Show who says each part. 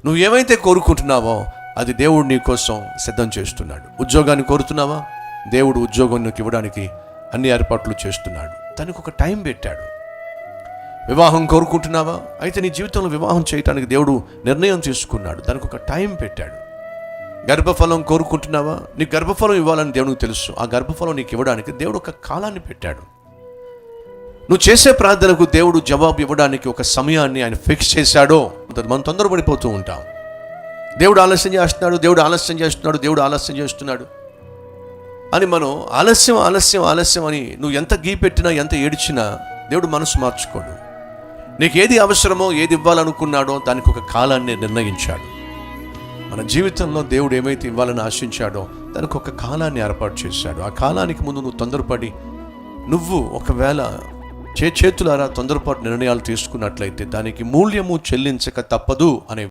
Speaker 1: నువ్వు ఏమైతే కోరుకుంటున్నావో అది దేవుడు నీ కోసం సిద్ధం చేస్తున్నాడు. ఉద్యోగాన్ని కోరుతున్నావా? దేవుడు ఉద్యోగం నీకు ఇవ్వడానికి అన్ని ఏర్పాట్లు చేస్తున్నాడు. దానికి ఒక టైం పెట్టాడు. వివాహం కోరుకుంటున్నావా? అయితే నీ జీవితంలో వివాహం చేయడానికి దేవుడు నిర్ణయం తీసుకున్నాడు. దానికి ఒక టైం పెట్టాడు. గర్భఫలం కోరుకుంటున్నావా? నీకు గర్భఫలం ఇవ్వాలని దేవునికి తెలుసు. ఆ గర్భఫలం నీకు ఇవ్వడానికి దేవుడు ఒక కాలాన్ని పెట్టాడు. నువ్వు చేసే ప్రార్థనకు దేవుడు జవాబు ఇవ్వడానికి ఒక సమయాన్ని ఆయన ఫిక్స్ చేశాడో. మనం తొందరపడిపోతూ ఉంటాం. దేవుడు ఆలస్యం చేస్తున్నాడు, దేవుడు ఆలస్యం చేస్తున్నాడు, దేవుడు ఆలస్యం చేస్తున్నాడు అని మనం ఆలస్యం అని నువ్వు ఎంత గీపెట్టినా ఎంత ఏడ్చినా దేవుడు మనసు మార్చుకోడు. నీకు ఏది అవసరమో ఏది ఇవ్వాలనుకున్నాడో దానికి ఒక కాలాన్ని నిర్ణయించాడు. మన జీవితంలో దేవుడు ఏమైతే ఇవ్వాలని ఆశించాడో దానికి ఒక కాలాన్ని ఏర్పాటు చేశాడు. ఆ కాలానికి ముందు నువ్వు తొందరపడి నువ్వు ఒకవేళ చేతులారా తొందరపాటు నిర్ణయాలు తీసుకున్నట్లయితే దానికి మూల్యము చెల్లించక తప్పదు అనే